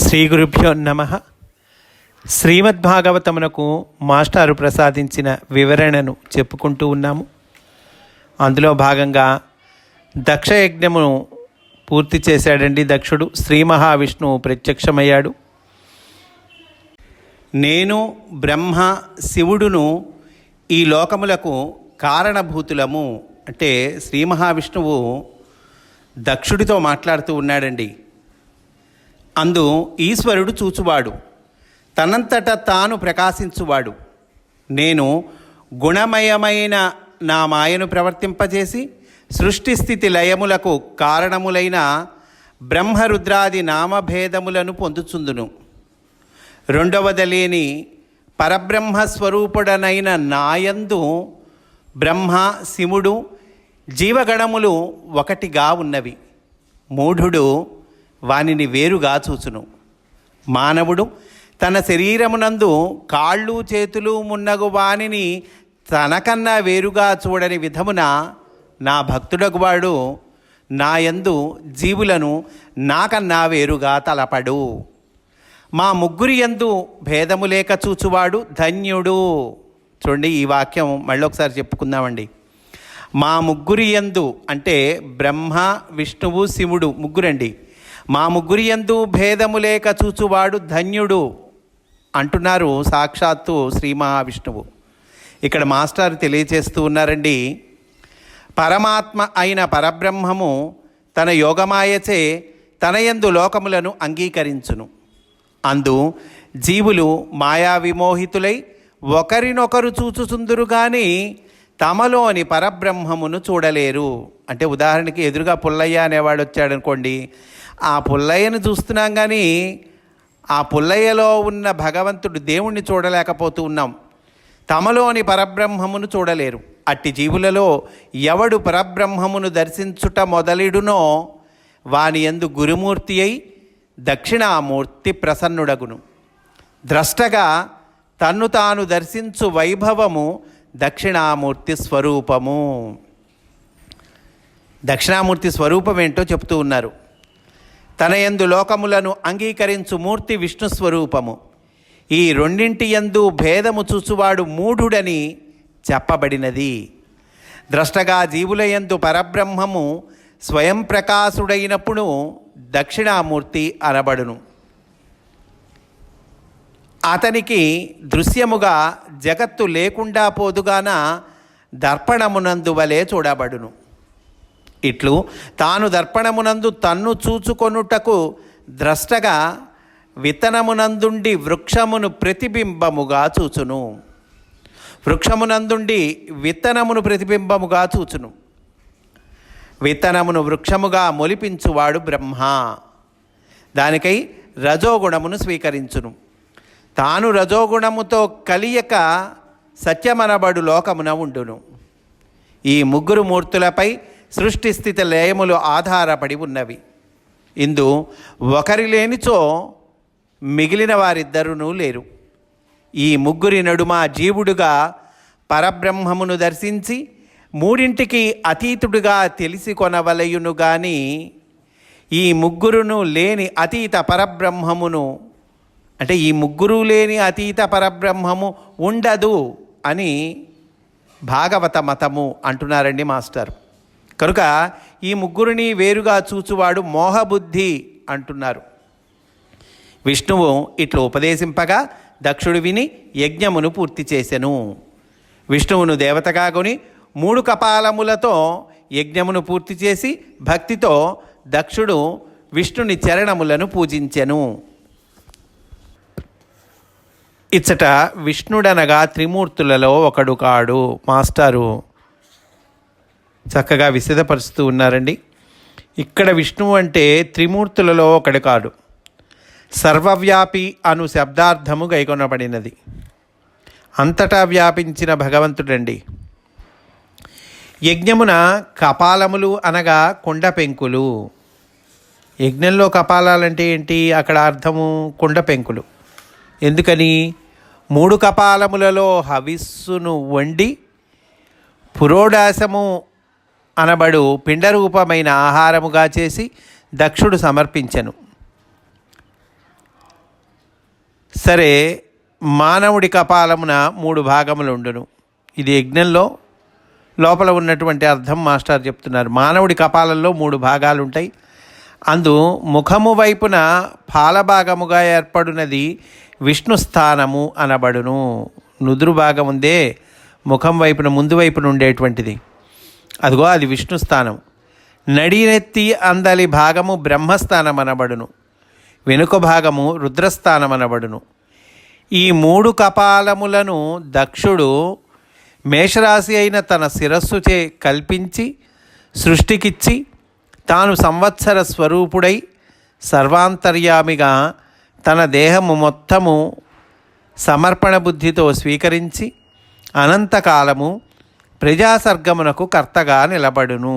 శ్రీ గురుభ్యో నమః. శ్రీమద్భాగవతమునకు మాస్టారు ప్రసాదించిన వివరణను చెప్పుకుంటూ ఉన్నాము. అందులో భాగంగా దక్షయజ్ఞమును పూర్తి చేశాడండి దక్షుడు. శ్రీ మహావిష్ణువు ప్రత్యక్షమయ్యాడు. నేను బ్రహ్మ శివుడును ఈ లోకములకు కారణభూతులము అంటే శ్రీ మహావిష్ణువు దక్షుడితో మాట్లాడుతూ ఉన్నాడండి. అందు ఈశ్వరుడు చూచువాడు, తనంతట తాను ప్రకాశించువాడు. నేను గుణమయమైన నా మాయను ప్రవర్తింపజేసి సృష్టి స్థితి లయములకు కారణములైన బ్రహ్మరుద్రాది నామభేదములను పొందుచుందును. రెండవదలేని పరబ్రహ్మస్వరూపుడనైన నాయందు బ్రహ్మ శివుడు జీవగణములు ఒకటిగా ఉన్నవి. మూఢుడు వానిని వేరుగా చూచును. మానవుడు తన శరీరమునందు కాళ్ళు చేతులు మున్నగు వానిని తనకన్నా వేరుగా చూడని విధమున నా భక్తుడగు వాడు నాయందు జీవులను నాకన్నా వేరుగా తలపడు. మా ముగ్గురి యందు భేదము లేక చూచువాడు ధన్యుడు. చూడండి, ఈ వాక్యం మళ్ళీ ఒకసారి చెప్పుకుందామండి. మా ముగ్గురి యందు అంటే బ్రహ్మ విష్ణువు శివుడు ముగ్గురండి. మా ముగ్గురి యందు భేదము లేక చూచువాడు ధన్యుడు అంటున్నారు సాక్షాత్తు శ్రీ మహావిష్ణువు. ఇక్కడ మాస్టర్ తెలియచేస్తూ ఉన్నారండి. పరమాత్మ అయిన పరబ్రహ్మము తన యోగమాయచే తన యందు లోకములను అంగీకరించును. అందు జీవులు మాయా విమోహితులై ఒకరినొకరు చూచుచుందురు కానీ తమలోని పరబ్రహ్మమును చూడలేరు. అంటే ఉదాహరణకి ఎదురుగా పుల్లయ్య అనేవాడు వచ్చాడు అనుకోండి, ఆ పుల్లయ్యను చూస్తున్నాం కానీ ఆ పుల్లయ్యలో ఉన్న భగవంతుడు దేవుణ్ణి చూడలేకపోతూ ఉన్నాం. తమలోని పరబ్రహ్మమును చూడలేరు. అట్టి జీవులలో ఎవడు పరబ్రహ్మమును దర్శించుట మొదలిడునో వాని యందు గురుమూర్తి అయి దక్షిణామూర్తి ప్రసన్నుడగును. ద్రష్టగా తన్ను తాను దర్శించు వైభవము దక్షిణామూర్తి స్వరూపము. దక్షిణామూర్తి స్వరూపం ఏంటో చెప్తూ ఉన్నారు. తన యందు లోకములను అంగీకరించు మూర్తి విష్ణు స్వరూపము. ఈ రెండింటి యందు భేదము చూచువాడు మూఢుడని చెప్పబడినది. ద్రష్టగా జీవుల యందు పరబ్రహ్మము స్వయం ప్రకాశుడైనప్పుడు దక్షిణామూర్తి అనబడును. అతనికి దృశ్యముగా జగత్తు లేకుండా పోదుగాన దర్పణమునందు వలె చూడబడును. ఇట్లు తాను దర్పణమునందు తన్ను చూచుకొనుటకు ద్రష్టగా విత్తనమునందుండి వృక్షమును ప్రతిబింబముగా చూచును. వృక్షమునందుండి విత్తనమును ప్రతిబింబముగా చూచును. విత్తనమును వృక్షముగా మొలిపించువాడు బ్రహ్మ. దానికై రజోగుణమును స్వీకరించును. తాను రజోగుణముతో కలియక సత్యమనబడు లోకమున ఉండును. ఈ ముగ్గురు మూర్తులపై సృష్టి స్థితి లయములు ఆధారపడి ఉన్నవి. ఇందు ఒకరి లేనిచో మిగిలిన వారిద్దరునూ లేరు. ఈ ముగ్గురి నడుమ జీవుడుగా పరబ్రహ్మమును దర్శించి మూడింటికి అతీతుడుగా తెలిసి కొనవలయును గాని ఈ ముగ్గురును లేని అతీత పరబ్రహ్మమును అంటే ఈ ముగ్గురు లేని అతీత పరబ్రహ్మము ఉండదు అని భాగవత మతము అంటున్నారండి మాస్టర్. కనుక ఈ ముగ్గురిని వేరుగా చూచువాడు మోహబుద్ధి అంటున్నారు. విష్ణువు ఇట్లు ఉపదేశింపగా దక్షుడు విని యజ్ఞమును పూర్తి చేసెను. విష్ణువును దేవతగా కొని 3 కపాలములతో యజ్ఞమును పూర్తి చేసి భక్తితో దక్షుడు విష్ణుని చరణములను పూజించెను. ఇచ్చట విష్ణుడనగా త్రిమూర్తులలో ఒకడు కాడు. మాస్టారు చక్కగా విశదపరుస్తూ ఉన్నారండి. ఇక్కడ విష్ణువు అంటే త్రిమూర్తులలో ఒకడు కాడు, సర్వవ్యాపి అను శబ్దార్థము గైకొనబడినది. అంతటా వ్యాపించిన భగవంతుడండి. యజ్ఞమున కపాలములు అనగా కుండ పెంకులు. యజ్ఞంలో కపాలాలంటే ఏంటి? అక్కడ అర్థము కుండ పెంకులు. ఎందుకని? 3 కపాలములలో హవిస్సును వండి పురోడాసము అనబడు పిండరూపమైన ఆహారముగా చేసి దక్షుడు సమర్పించెను. సరే, మానవుడి కపాలమున 3 భాగములుండును. ఇది యజ్ఞంలో లోపల ఉన్నటువంటి అర్థం మాస్టర్ చెప్తున్నారు. మానవుడి కపాలంలో 3 భాగాలు ఉంటాయి. అందు ముఖము వైపున పాలభాగముగా ఏర్పడినది విష్ణు స్థానము అనబడును. నుదురు భాగం ఉందే ముఖం వైపున ముందు వైపున ఉండేటువంటిది, అదిగో అది విష్ణు స్థానం. నడినెత్తి అందలి భాగము బ్రహ్మస్థానం అనబడును. వెనుక భాగము రుద్రస్థానం అనబడును. ఈ 3 కపాలములను దక్షుడు మేషరాశి అయిన తన శిరస్సుచే కల్పించి సృష్టికిచ్చి తాను సంవత్సర స్వరూపుడై సర్వాంతర్యామిగా తన దేహము మొత్తము సమర్పణ బుద్ధితో స్వీకరించి అనంతకాలము ప్రజాసర్గమునకు కర్తగా నిలబడును.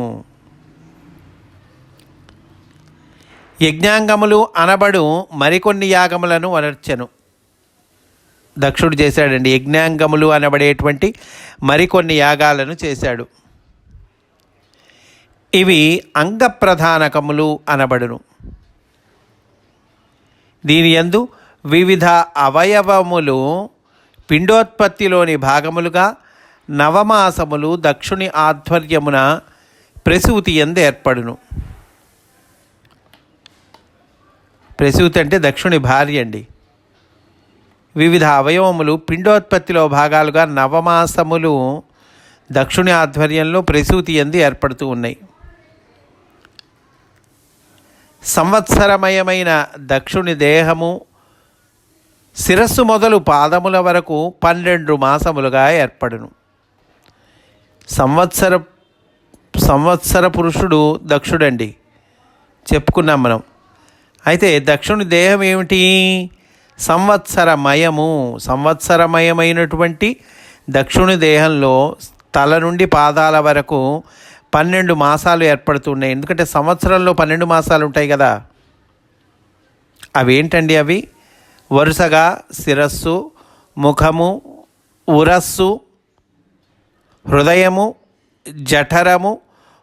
యజ్ఞాంగములు అనబడు మరికొన్ని యాగములను వనర్చెను. దక్షుడు చేశాడండి. యజ్ఞాంగములు అనబడేటువంటి మరికొన్ని యాగాలను చేశాడు. ఇవి అంగప్రధానకములు అనబడును. దీని యందు వివిధ అవయవములు పిండోత్పత్తిలోని భాగములుగా నవమాసములు దక్షుని ఆధ్వర్యమున ప్రసూతి యందు ఏర్పడును. ప్రసూతి అంటే దక్షుని భార్య అండి. వివిధ అవయవములు పిండోత్పత్తిలో భాగాలుగా నవమాసములు దక్షుని ఆధ్వర్యంలో ప్రసూతి యందు ఏర్పడుతూ ఉన్నాయి. సంవత్సరమయమైన దక్షుని దేహము శిరస్సు మొదలు పాదముల వరకు 12 మాసములుగా ఏర్పడును. సంవత్సర పురుషుడు దక్షుడండి, చెప్పుకున్నాం మనం. అయితే దక్షుని దేహం ఏమిటి? సంవత్సరమయమైనటువంటి దక్షుని దేహంలో తల నుండి పాదాల వరకు 12 మాసాలు ఏర్పడుతున్నాయి. ఎందుకంటే సంవత్సరంలో 12 మాసాలు ఉంటాయి కదా. అవేంటండి అవి? వరుసగా శిరస్సు, ముఖము, ఉరస్సు, హృదయము, జఠరము,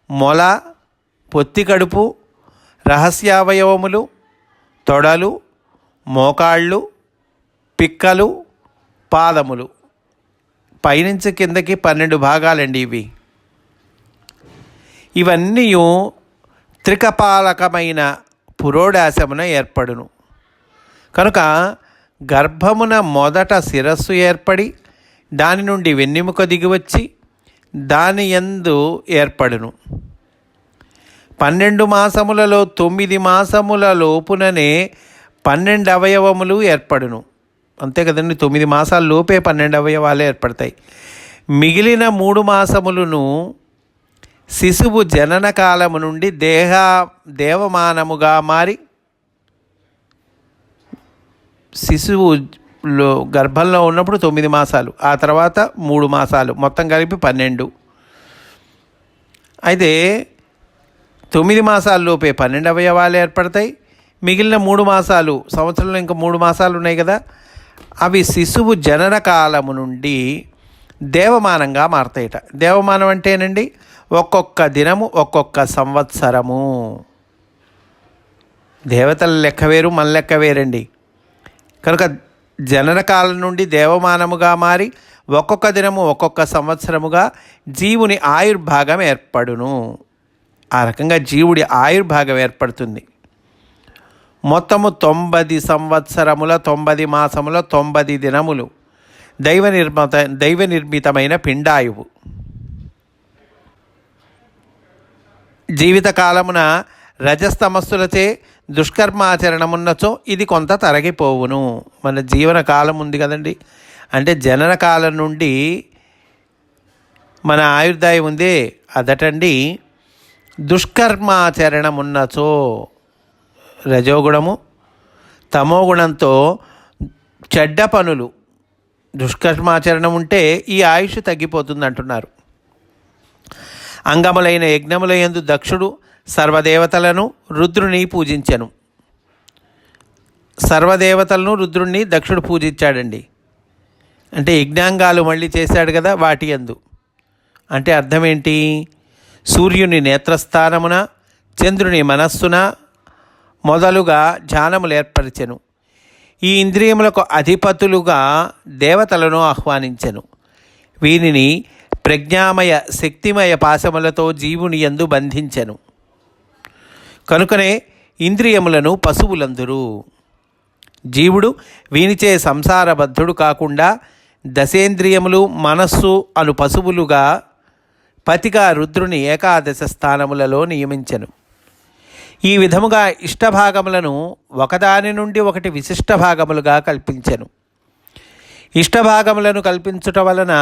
మొల, పొత్తికడుపు, రహస్యావయవములు, తొడలు, మోకాళ్ళు, పిక్కలు, పాదములు, పైనుంచి కిందకి 12 భాగాలండి ఇవి. ఇవన్నీ త్రికపాలకమైన పురోడాశమున ఏర్పడును. కనుక గర్భమున మొదట శిరస్సు ఏర్పడి దాని నుండి వెన్నెముక దిగివచ్చి దాని యందు ఏర్పడును. 12 మాసములలో 9 మాసముల లోపుననే 12 అవయవములు ఏర్పడును. అంతే కదండి, 9 మాసాల లోపే 12 అవయవాలు ఏర్పడతాయి. మిగిలిన 3 మాసములను శిశువు జనన కాలము నుండి దేవమానముగా మారి శిశువులో గర్భంలో ఉన్నప్పుడు 9 మాసాలు, ఆ తర్వాత 3 మాసాలు, మొత్తం కలిపి 12. అయితే 9 మాసాల లోపే 12 అవయవాలు ఏర్పడతాయి. మిగిలిన 3 మాసాలు, సంవత్సరంలో ఇంకా 3 మాసాలు ఉన్నాయి కదా, అవి శిశువు జనన కాలము నుండి దేవమానంగా మారతాయట. దేవమానం అంటేనండి ఒక్కొక్క దినము ఒక్కొక్క సంవత్సరము. దేవతల లెక్క వేరు, మన లెక్క వేరండి. కనుక జనన కాలం నుండి దేవమానముగా మారి ఒక్కొక్క దినము ఒక్కొక్క సంవత్సరముగా జీవుని ఆయుర్భాగం ఏర్పడును. ఆ రకంగా జీవుడి ఆయుర్భాగం ఏర్పడుతుంది. మొత్తము 90 సంవత్సరముల 90 మాసముల 90 దినములు దైవ నిర్మితమైన పిండాయువు. జీవితకాలమున రజస్తమస్సులచే దుష్కర్మాచరణమున్నచో ఇది కొంత తరగిపోవును. మన జీవన కాలం ఉంది కదండి, అంటే జనన కాలం నుండి మన ఆయుర్దాయం ఉంది అదటండి. దుష్కర్మాచరణమున్నచో రజోగుణము తమోగుణంతో చెడ్డ పనులు, దుష్కర్మాచరణం ఉంటే ఈ ఆయుష్ తగ్గిపోతుంది అంటున్నారు. అంగములైన యజ్ఞముల యందు దక్షుడు సర్వదేవతలను రుద్రుని పూజించెను. సర్వదేవతలను రుద్రుణ్ణి దక్షుడు పూజించాడండి. అంటే యజ్ఞాంగాలు మళ్ళీ చేశాడు కదా వాటి యందు. అంటే అర్థం ఏంటి? సూర్యుని నేత్రస్థానమున, చంద్రుని మనస్సున మొదలుగా ధ్యానములు ఏర్పరిచెను. ఈ ఇంద్రియములకు అధిపతులుగా దేవతలను ఆహ్వానించెను. వీరిని ప్రజ్ఞామయ శక్తిమయ పాశములతో జీవుని యందు బంధించెను. కనుకనే ఇంద్రియములను పశువులందురు. జీవుడు వీనిచే సంసారబద్ధుడు కాకుండా దశేంద్రియములు, మనస్సు అను పశువులుగా పతిగా రుద్రుని ఏకాదశ స్థానములలో నియమించెను. ఈ విధముగా ఇష్టభాగములను ఒకదాని నుండి ఒకటి విశిష్ట భాగములుగా కల్పించెను. ఇష్టభాగములను కల్పించుట వలన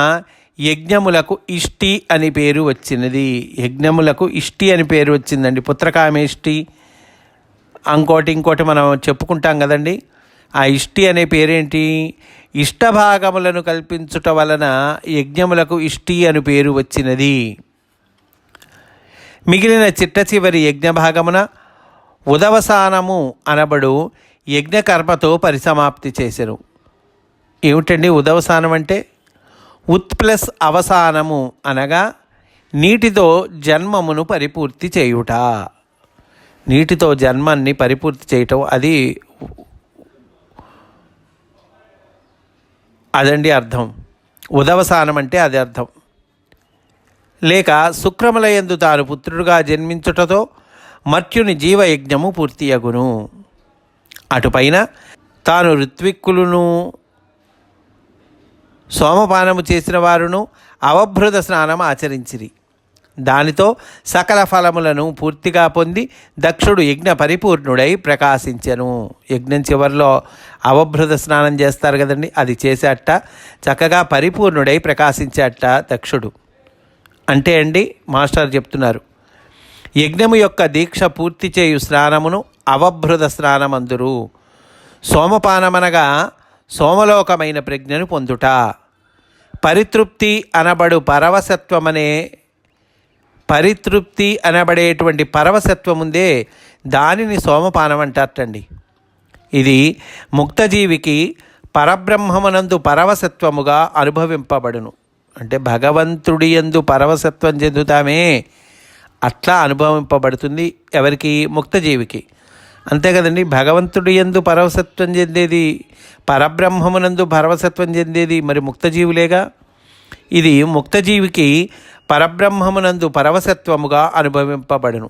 యజ్ఞములకు ఇష్టి అని పేరు వచ్చినది. యజ్ఞములకు ఇష్టి అని పేరు వచ్చిందండి. పుత్రకామేష్టి, ఇంకోటి మనం చెప్పుకుంటాం కదండి. ఆ ఇష్టి అనే పేరేంటి? ఇష్టభాగములను కల్పించుట వలన యజ్ఞములకు ఇష్టి అని పేరు వచ్చినది. మిగిలిన చిట్ట చివరి యజ్ఞభాగమున ఉదవసానము అనబడు యజ్ఞకర్మతో పరిసమాప్తి చేసెను. ఏమిటండి ఉదవసానం అంటే? ఉత్ ప్లస్ అవసానము అనగా నీటితో జన్మమును పరిపూర్తి చేయుట. నీటితో జన్మాన్ని పరిపూర్తి చేయటం, అదండి అర్థం. ఉదవసానం అంటే అది అర్థం. లేక శుక్రములయందు తాను పుత్రుడుగా జన్మించుటతో మర్త్యుని జీవయజ్ఞము పూర్తియగును. అటుపైన తాను ఋత్విక్కులను, సోమపానము చేసిన వారును అవభృత స్నానం ఆచరించిరి. దానితో సకల ఫలములను పూర్తిగా పొంది దక్షుడు యజ్ఞ పరిపూర్ణుడై ప్రకాశించెను. యజ్ఞం చివరిలో అవభృత స్నానం చేస్తారు కదండి, అది చేసేట చక్కగా పరిపూర్ణుడై ప్రకాశించేట దక్షుడు. అంటే అండి మాస్టర్ చెప్తున్నారు, యజ్ఞము యొక్క దీక్ష పూర్తి చేయు స్నానమును అవభృత స్నానమందురు. సోమపానమనగా సోమలోకమైన ప్రజ్ఞను పొందుట. పరితృప్తి అనబడేటువంటి పరవశత్వముందే దానిని సోమపానం అంటారటండి. ఇది ముక్తజీవికి పరబ్రహ్మమునందు పరవశత్వముగా అనుభవింపబడును. అంటే భగవంతుడి యందు పరవశత్వం చెందుతామే, అట్లా అనుభవింపబడుతుంది. ఎవరికి? ముక్తజీవికి. అంతే కదండి. భగవంతుడి యందు పరవశత్వం చెందేది, పరబ్రహ్మమునందు పరవశత్వం చెందేది మరి ముక్తజీవులేగా. ఇది ముక్తజీవికి పరబ్రహ్మమునందు పరవశత్వముగా అనుభవింపబడును.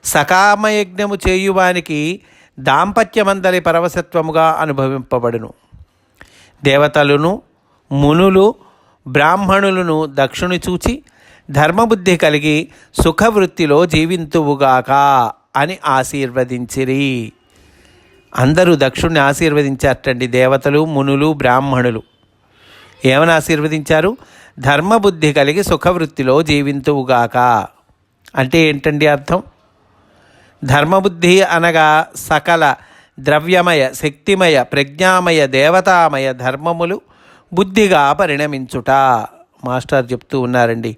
సకామయజ్ఞము చేయువానికి దాంపత్యమందలి పరవశత్వముగా అనుభవింపబడును. దేవతలను, మునులు, బ్రాహ్మణులను దక్షుని చూచి ధర్మబుద్ధి కలిగి సుఖవృత్తిలో జీవింతువుగాక అని ఆశీర్వదించిరి. అందరూ దక్షుణ్ణి ఆశీర్వదించారటండి. దేవతలు, మునులు, బ్రాహ్మణులు ఏమని ఆశీర్వదించారు? ధర్మబుద్ధి కలిగి సుఖవృత్తిలో జీవింతువుగాక. అంటే ఏంటండి అర్థం? ధర్మబుద్ధి అనగా సకల ద్రవ్యమయ, శక్తిమయ, ప్రజ్ఞామయ, దేవతామయ ధర్మములు బుద్ధిగా పరిణమించుట. మాస్టర్ చెప్తూ ఉన్నారండి,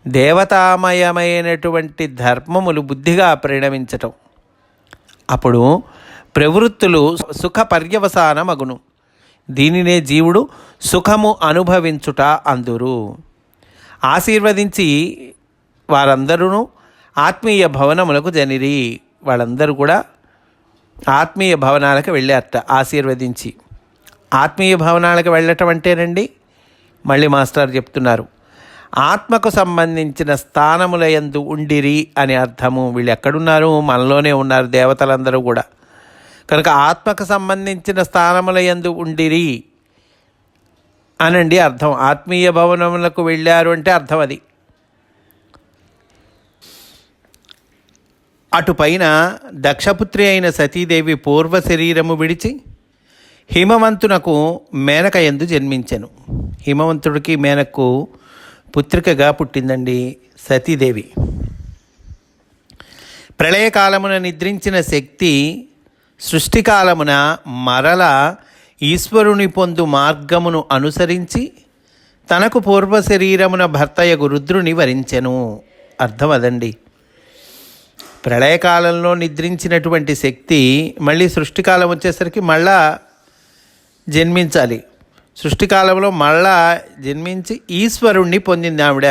దేవతామయమైనటువంటి ధర్మములు బుద్ధిగా పరిణమించటం. అప్పుడు ప్రవృత్తులు సుఖ పర్యవసానమగును. దీనినే జీవుడు సుఖము అనుభవించుట అందురు. ఆశీర్వదించి వారందరూ ఆత్మీయ భవనములకు జనిరి. వాళ్ళందరూ కూడా ఆత్మీయ భవనాలకు వెళ్ళారట ఆశీర్వదించి. ఆత్మీయ భవనాలకు వెళ్ళటం అంటేనండి, మళ్ళీ మాస్టర్ చెప్తున్నారు, ఆత్మకు సంబంధించిన స్థానముల యందు ఉండిరి అని అర్థము. వీళ్ళు ఎక్కడున్నారు? మనలోనే ఉన్నారు దేవతలందరూ కూడా. కనుక ఆత్మకు సంబంధించిన స్థానముల యందు ఉండిరి అనండి అర్థం. ఆత్మీయ భవనములకు వెళ్ళారు అంటే అర్థం అది. అటుపైన దక్షపుత్రి అయిన సతీదేవి పూర్వ శరీరము విడిచి హిమవంతునకు మేనక యందు జన్మించెను. హిమవంతుడికి మేనకు పుత్రికగా పుట్టిందండి సతీదేవి. ప్రళయకాలమున నిద్రించిన శక్తి సృష్టికాలమున మరల ఈశ్వరుని పొందు మార్గమును అనుసరించి తనకు పూర్వ శరీరమున భర్తయగు రుద్రుని వరించెను. అర్థం అదండి. ప్రళయకాలంలో నిద్రించినటువంటి శక్తి మళ్ళీ సృష్టికాలం వచ్చేసరికి మళ్ళా జన్మించాలి. సృష్టికాలంలో మళ్ళా జన్మించి ఈశ్వరుణ్ణి పొందింది ఆవిడ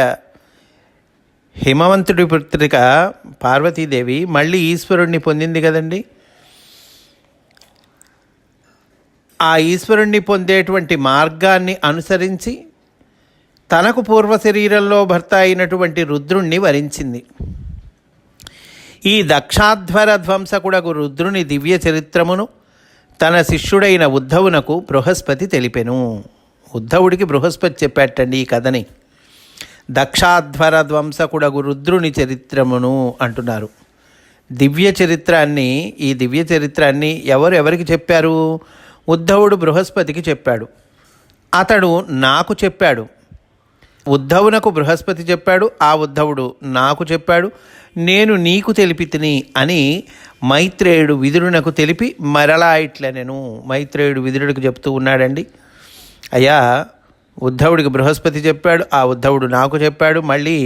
హిమవంతుడి పుత్రిక పార్వతీదేవి మళ్ళీ ఈశ్వరుణ్ణి పొందింది కదండి. ఆ ఈశ్వరుణ్ణి పొందేటువంటి మార్గాన్ని అనుసరించి తనకు పూర్వ శరీరంలో భర్త అయినటువంటి రుద్రుణ్ణి వరించింది. ఈ దక్షాధ్వర ధ్వంసకుడకు రుద్రుని దివ్య చరిత్రమును తన శిష్యుడైన ఉద్ధవునకు బృహస్పతి తెలిపెను. ఉద్ధవుడికి బృహస్పతి చెప్పాటండి ఈ కథని. దక్షాధ్వర ధ్వంసకుడగు రుద్రుని చరిత్రమును అంటున్నారు. ఈ దివ్య చరిత్రాన్ని ఎవరికి చెప్పారు? ఉద్ధవుడు బృహస్పతికి చెప్పాడు. అతడు నాకు చెప్పాడు. ఉద్ధవునకు బృహస్పతి చెప్పాడు, ఆ ఉద్ధవుడు నాకు చెప్పాడు, నేను నీకు తెలిపితిని అని మైత్రేయుడు విదురునకు తెలిపి మరలా ఇట్లనెను. మైత్రేయుడు విదురుడికి చెప్తూ ఉన్నాడండి, అయ్యా ఉద్ధవుడికి బృహస్పతి చెప్పాడు, ఆ ఉద్ధవుడు నాకు చెప్పాడు, మళ్ళీ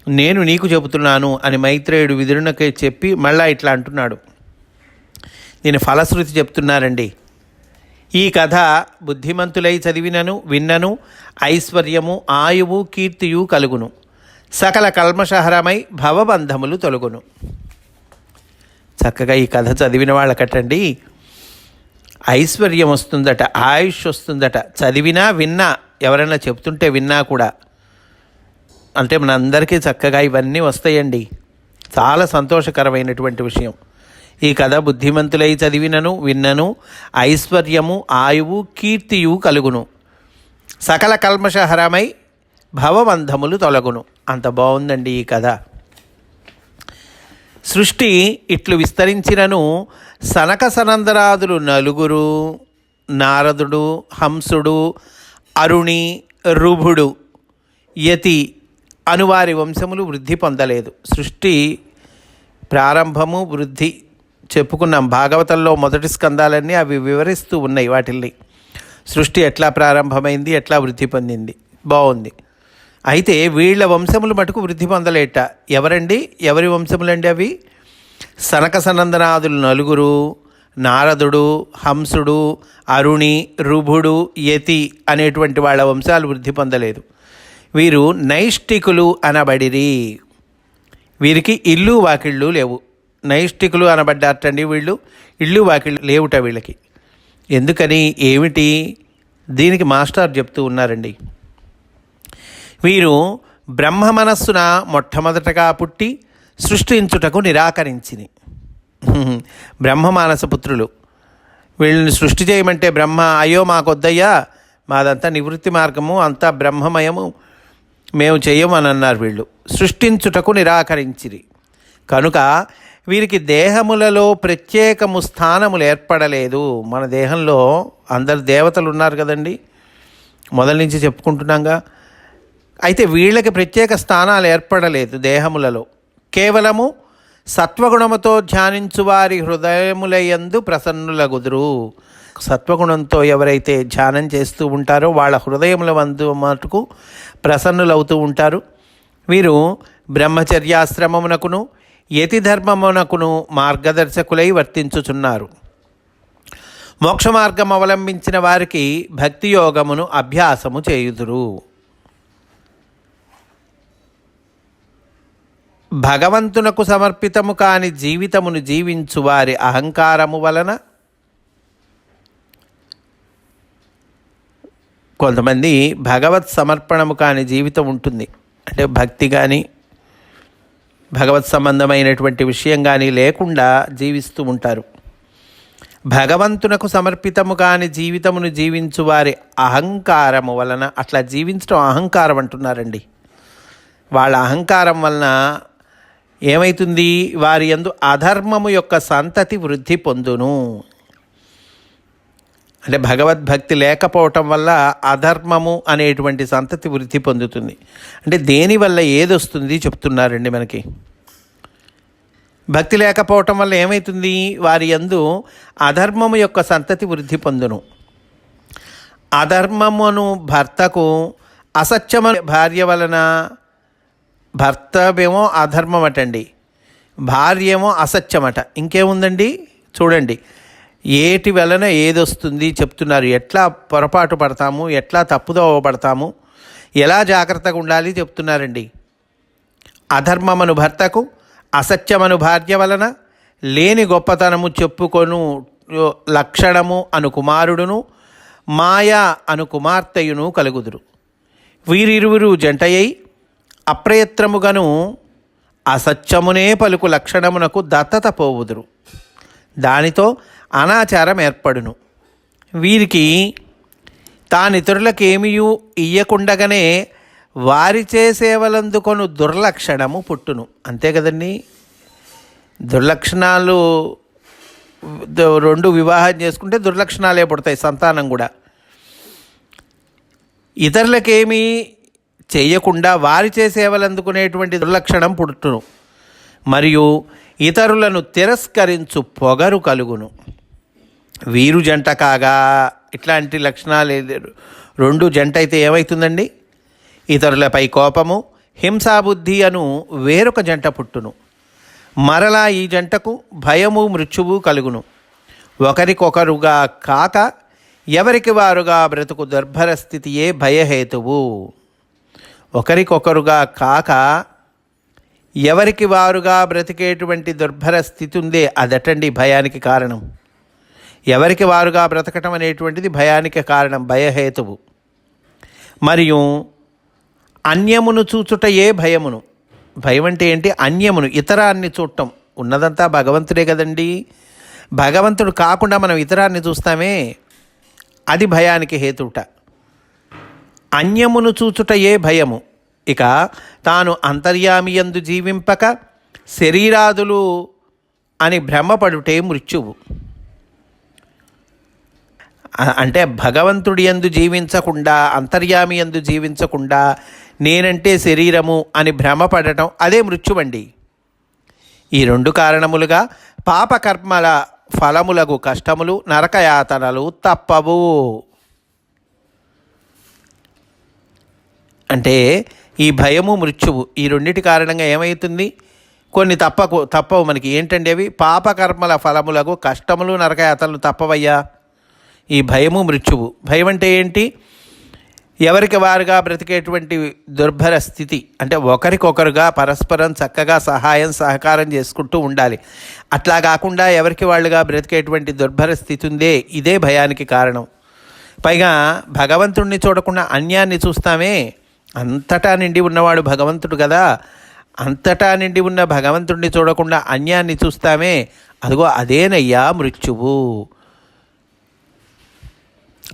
నేను నీకు చెబుతున్నాను అని మైత్రేయుడు విదురునకి చెప్పి మళ్ళా ఇట్లా అంటున్నాడు. దీని ఫలశ్రుతి చెప్తున్నారండి. ఈ కథ బుద్ధిమంతులై చదివినను విన్నను ఐశ్వర్యము ఆయువు కీర్తియు కలుగును, సకల కల్మషహరమై భవబంధములు తొలగును. చక్కగా ఈ కథ చదివిన వాళ్ళకటండి ఐశ్వర్యం వస్తుందట, ఆయుష్ వస్తుందట. చదివినా విన్నా, ఎవరైనా చెప్తుంటే విన్నా కూడా, అంటే మనందరికీ చక్కగా ఇవన్నీ వస్తాయండి. చాలా సంతోషకరమైనటువంటి విషయం. ఈ కథ బుద్ధిమంతులై చదివినను విన్నను ఐశ్వర్యము ఆయువు కీర్తియు కలుగును, సకల కల్మషహరమై భవబంధములు తొలగును. అంత బాగుందండి ఈ కథ. సృష్టి ఇట్లు విస్తరించినను సనక సనందరాదులు నలుగురు, నారదుడు, హంసుడు, అరుణి, రుభుడు, యతి అనువారి వంశములు వృద్ధి పొందలేదు. సృష్టి ప్రారంభము వృద్ధి చెప్పుకున్నాం. భాగవతంలో మొదటి స్కందాలన్నీ అవి వివరిస్తూ ఉన్నాయి వాటిల్ని. సృష్టి ఎట్లా ప్రారంభమైంది, ఎట్లా వృద్ధి పొందింది, బాగుంది. అయితే వీళ్ళ వంశములు మటుకు వృద్ధి పొందలేట. ఎవరి వంశములండి అవి? సనక సనందనాదులు నలుగురు, నారదుడు, హంసుడు, అరుణి, రుభుడు, యతి అనేటువంటి వాళ్ళ వంశాలు వృద్ధి పొందలేదు. వీరు నైష్టికులు అనబడిరి. వీరికి ఇల్లు వాకిళ్ళు లేవు. నైష్టికులు అనబడ్డారటండి వీళ్ళు. ఇల్లు వాకిళ్ళు లేవుట వీళ్ళకి. ఎందుకని, ఏమిటి? దీనికి మాస్టర్ చెప్తూ ఉన్నారండి. వీరు బ్రహ్మ మనస్సున మొట్టమొదటగా పుట్టి సృష్టించుటకు నిరాకరించింది. బ్రహ్మ మానస పుత్రులు. వీళ్ళని సృష్టి చేయమంటే బ్రహ్మ అయ్యో మాకొద్దయ్యా, మాదంతా నివృత్తి మార్గము, అంతా బ్రహ్మమయము, మేము చెయ్యమని అన్నారు. వీళ్ళు సృష్టించుటకు నిరాకరించిరి కనుక వీరికి దేహములలో ప్రత్యేకము స్థానములు ఏర్పడలేదు. మన దేహంలో అందరు దేవతలు ఉన్నారు కదండి, మొదల నుంచి చెప్పుకుంటున్నాగా. అయితే వీళ్ళకి ప్రత్యేక స్థానాలు ఏర్పడలేదు దేహములలో. కేవలము సత్వగుణముతో ధ్యానించు వారి హృదయములయందు ప్రసన్నులగుదురు. సత్వగుణంతో ఎవరైతే ధ్యానం చేస్తూ ఉంటారో వాళ్ళ హృదయముల వందు మటుకు ప్రసన్నులవుతూ ఉంటారు. వీరు బ్రహ్మచర్యాశ్రమమునకును యతి ధర్మమునకును మార్గదర్శకులై వర్తించుచున్నారు. మోక్ష మార్గం అవలంబించిన వారికి భక్తి యోగమును అభ్యాసము చేయుదురు. భగవంతునకు సమర్పితము కాని జీవితమును జీవించు వారి అహంకారము వలన కొంతమంది భగవత్ సమర్పణము కాని జీవితం ఉంటుంది. అంటే భక్తి కానీ భగవత్ సంబంధమైనటువంటి విషయం కానీ లేకుండా జీవిస్తూ ఉంటారు. భగవంతునకు సమర్పితము కాని జీవితమును జీవించు వారి అహంకారము వలన, అట్లా జీవించడం అహంకారం అంటున్నారండి. వాళ్ళ అహంకారం వలన ఏమవుతుంది? వారి యందు అధర్మము యొక్క సంతతి వృద్ధి పొందును. అంటే భగవద్భక్తి లేకపోవటం వల్ల అధర్మము అనేటువంటి సంతతి వృద్ధి పొందుతుంది. అంటే దేనివల్ల ఏదొస్తుంది చెప్తున్నారండి మనకి. భక్తి లేకపోవటం వల్ల ఏమవుతుంది? వారి యందు అధర్మము యొక్క సంతతి వృద్ధి పొందును. అధర్మమును భర్తకు, అసత్యము భార్య వలన, భర్తమేమో అధర్మం అటండి, భార్య ఏమో అసత్యమట. ఇంకేముందండి చూడండి, ఏటి వలన ఏదొస్తుంది చెప్తున్నారు. ఎట్లా పొరపాటు పడతాము, ఎట్లా తప్పుదోవ పడతాము, ఎలా జాగ్రత్తగా ఉండాలి చెప్తున్నారండి. అధర్మమను భర్తకు, అసత్యమను భార్య వలన, లేని గొప్పతనము చెప్పుకొను లక్షణము అను కుమారుడును, మాయా అను కుమార్తెయును కలుగుదురు. వీరిరువురు జంటయై అప్రయత్నముగను అసత్యమునే పలుకు లక్షణమునకు దత్తత పోవుదురు. దానితో అనాచారం ఏర్పడును. వీరికి తానితరులకేమియూ ఇయ్యకుండగానే వారిచే సేవలందుకొను దుర్లక్షణము పుట్టును. అంతే కదండి, దుర్లక్షణాలు రెండు వివాహం చేసుకుంటే దుర్లక్షణాలే పుడతాయి, సంతానం కూడా. ఇతరులకేమీ చేయకుండా వారిచే సేవలు అందుకునేటువంటి దుర్లక్షణం పుట్టును. మరియు ఇతరులను తిరస్కరించు పొగరు కలుగును. వీరు జంట కాగా ఇట్లాంటి లక్షణాలు రెండు జంట అయితే ఏమవుతుందండి? ఇతరులపై కోపము, హింసాబుద్ధి అను వేరొక జంట పుట్టును. మరలా ఈ జంటకు భయము, మృత్యువు కలుగును. ఒకరికొకరుగా కాక ఎవరికి వారుగా బ్రతుకు దుర్భర స్థితియే భయహేతువు. ఒకరికొకరుగా కాక ఎవరికి వారుగా బ్రతికేటువంటి దుర్భర స్థితి ఉందే అదటండి భయానికి కారణం. ఎవరికి వారుగా బ్రతకటం అనేటువంటిది భయానికి కారణం, భయహేతువు. మరియు అన్యమును చూచుటయే భయమును. భయం అంటే ఏంటి? అన్యమును, ఇతరాన్ని చూడటం. ఉన్నదంతా భగవంతుడే కదండి. భగవంతుడు కాకుండా మనం ఇతరాన్ని చూస్తామే, అది భయానికి హేతువుట. అన్యమును చూచుటయే భయము. ఇక తాను అంతర్యామియందు జీవింపక శరీరాదులు అని భ్రమపడుటే మృత్యువు. అంటే భగవంతుడి యందు జీవించకుండా, అంతర్యామి యందు జీవించకుండా నేనంటే శరీరము అని భ్రమపడటం అదే మృత్యువండి. ఈ రెండు కారణములుగా పాపకర్మల ఫలములకు కష్టములు, నరకయాతనలు తప్పవు. అంటే ఈ భయము, మృత్యువు ఈ రెండిటి కారణంగా ఏమవుతుంది? కొన్ని తప్పవు మనకి. ఏంటండి అవి? పాపకర్మల ఫలములకు కష్టములు, నరకయాతనలు తప్పవయ్యా. ఈ భయము, మృత్యువు. భయం అంటే ఏంటి? ఎవరికి వారుగా బ్రతికేటువంటి దుర్భర స్థితి. అంటే ఒకరికొకరుగా పరస్పరం చక్కగా సహాయం సహకారం చేసుకుంటూ ఉండాలి. అట్లా కాకుండా ఎవరికి వాళ్ళుగా బ్రతికేటువంటి దుర్భర స్థితి ఉందే, ఇదే భయానికి కారణం. పైగా భగవంతుడిని చూడకుండా అన్యాన్ని చూస్తామే. అంతటా నిండి ఉన్నవాడు భగవంతుడు కదా. అంతటా నిండి ఉన్న భగవంతుడిని చూడకుండా అన్యాన్ని చూస్తామే, అదిగో అదేనయ్యా మృత్యువు.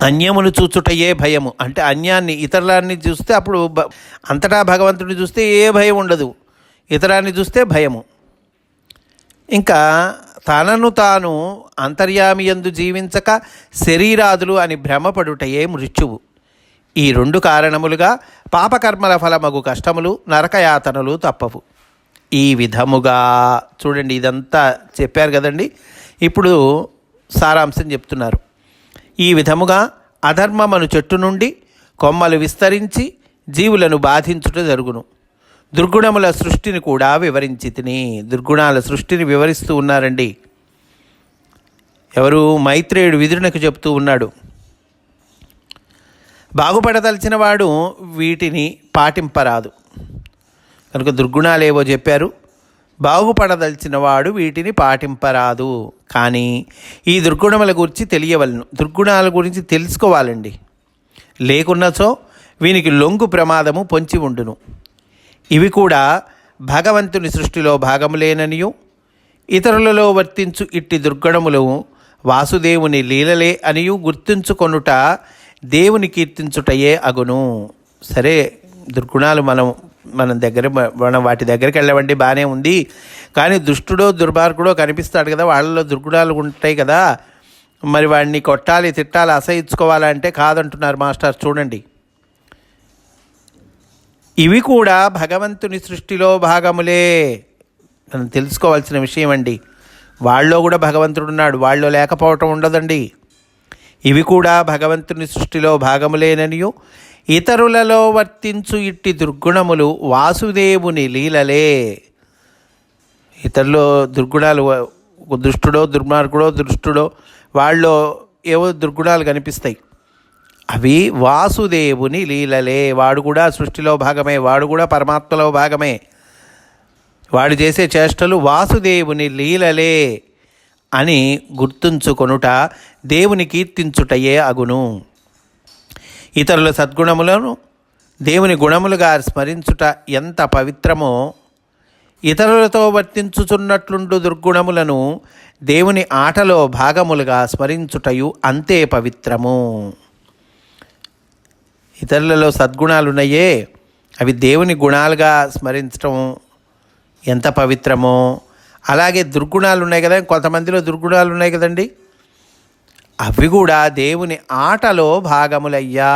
అన్యమును చూచుటయే భయము. అంటే అన్యాన్ని, ఇతరులాన్ని చూస్తే అప్పుడు అంతటా భగవంతుడిని చూస్తే ఏ భయం ఉండదు, ఇతరాన్ని చూస్తే భయము. ఇంకా తనను తాను అంతర్యామియందు జీవించక శరీరాదులు అని భ్రమపడుటయే మృత్యువు. ఈ రెండు కారణములుగా పాపకర్మల ఫలమగు కష్టములు, నరకయాతనలు తప్పవు. ఈ విధముగా చూడండి, ఇదంతా చెప్పారు కదండి. ఇప్పుడు సారాంశం చెప్తున్నారు. ఈ విధముగా అధర్మమను చెట్టు నుండి కొమ్మలు విస్తరించి జీవులను బాధించుట జరుగును. దుర్గుణముల సృష్టిని కూడా వివరించి తిని. దుర్గుణాల సృష్టిని వివరిస్తూ ఉన్నారండి. ఎవరు? మైత్రేయుడు విదురునకు చెప్తూ ఉన్నాడు. బాగుపడదలిచిన వాడు వీటిని పాటింపరాదు కనుక దుర్గుణాలేవో చెప్పారు. బాగుపడదలిచిన వాడు వీటిని పాటింపరాదు. కానీ ఈ దుర్గుణముల గురించి తెలియవలను, దుర్గుణాల గురించి తెలుసుకోవాలండి. లేకున్నచో వీనికి లొంగు ప్రమాదము పొంచి ఉండును. ఇవి కూడా భగవంతుని సృష్టిలో భాగములేననియు, ఇతరులలో వర్తించు ఇట్టి దుర్గుణములు వాసుదేవుని లీలలే అనియు గుర్తుంచుకొనుట దేవుని కీర్తించుటయే అగును. సరే, దుర్గుణాలు మనం వాటి దగ్గరికి వెళ్ళవండి, బాగానే ఉంది. కానీ దుష్టుడో దుర్మార్గుడో కనిపిస్తాడు కదా, వాళ్ళలో దుర్గుణాలు ఉంటాయి కదా, మరి వాడిని కొట్టాలి, తిట్టాలి, అసహించుకోవాలంటే కాదంటున్నారు మాస్టర్. చూడండి, ఇవి కూడా భగవంతుని సృష్టిలో భాగములే. మనం తెలుసుకోవాల్సిన విషయం అండి. వాళ్ళలో కూడా భగవంతుడు ఉన్నాడు, వాళ్ళలో లేకపోవటం ఉండదండి. ఇవి కూడా భగవంతుని సృష్టిలో భాగములేననియు, ఇతరులలో వర్తించు ఇట్టి దుర్గుణములు వాసుదేవుని లీలలే. ఇతరులో దుర్గుణాలు, దుష్టుడో దుర్మార్గుడో దుష్టుడో వాళ్ళలో ఏవో దుర్గుణాలు కనిపిస్తాయి, అవి వాసుదేవుని లీలలే. వాడు కూడా సృష్టిలో భాగమే, వాడు కూడా పరమాత్మలో భాగమే. వాడు చేసే చేష్టలు వాసుదేవుని లీలలే అని గుర్తుంచుకొనుట దేవుని కీర్తించుటయే అగును. ఇతరుల సద్గుణములను దేవుని గుణములుగా స్మరించుట ఎంత పవిత్రమో, ఇతరులతో వర్తించుచున్నట్లుండు దుర్గుణములను దేవుని ఆటలో భాగములుగా స్మరించుటయు అంతే పవిత్రము. ఇతరులలో సద్గుణాలున్నాయే, అవి దేవుని గుణాలుగా స్మరించటం ఎంత పవిత్రమో, అలాగే దుర్గుణాలు ఉన్నాయి కదా, కొంతమందిలో దుర్గుణాలు ఉన్నాయి కదండి, అవి కూడా దేవుని ఆటలో భాగములయ్యా.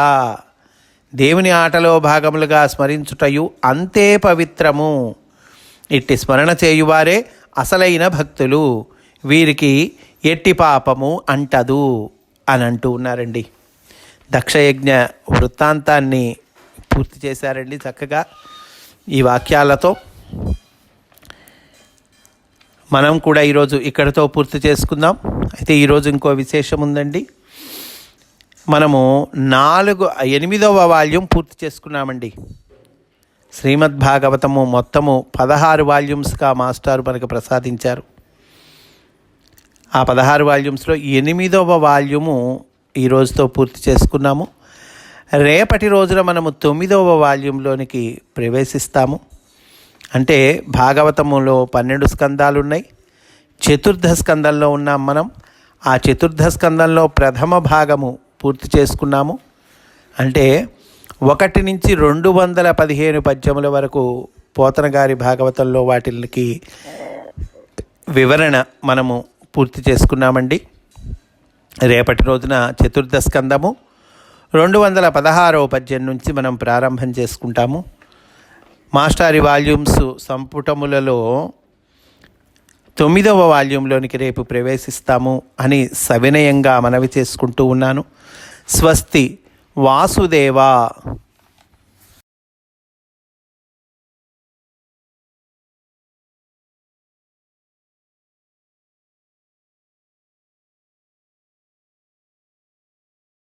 దేవుని ఆటలో భాగములుగా స్మరించుటయు అంతే పవిత్రము. ఇట్టి స్మరణ చేయువారే అసలైన భక్తులు, వీరికి ఎట్టి పాపము అంటదు అని అంటూ ఉన్నారండి. దక్షయజ్ఞ వృత్తాంతాన్ని పూర్తి చేశారండి చక్కగా ఈ వాక్యాలతో. మనం కూడా ఈరోజు ఇక్కడితో పూర్తి చేసుకుందాం. అయితే ఈరోజు ఇంకో విశేషం ఉందండి. మనము 8వ వాల్యూమ్ పూర్తి చేసుకున్నామండి. శ్రీమద్ భాగవతము మొత్తము 16 వాల్యూమ్స్గా మాస్టారు మనకు ప్రసాదించారు. ఆ 16 వాల్యూమ్స్లో 8వ వాల్యూము ఈ రోజుతో పూర్తి చేసుకున్నాము. రేపటి రోజున మనము 9వ వాల్యూంలోనికి ప్రవేశిస్తాము. అంటే భాగవతములో 12 స్కందాలు ఉన్నాయి. చతుర్థ స్కందంలో ఉన్నాం మనం. ఆ చతుర్థ స్కందంలో ప్రథమ భాగము పూర్తి చేసుకున్నాము. అంటే 1 నుంచి 215 పద్యముల వరకు పోతన గారి భాగవతంలో వాటికి వివరణ మనము పూర్తి చేసుకున్నామండి. రేపటి రోజున చతుర్థ స్కందము 216వ పద్యం నుంచి మనం ప్రారంభం చేసుకుంటాము. మాస్టారి వాల్యూమ్స్ సంపుటములలో 9వ వాల్యూంలోనికి రేపు ప్రవేశిస్తాము అని సవినయంగా మనవి చేసుకుంటూ ఉన్నాను. స్వస్తి వాసుదేవా.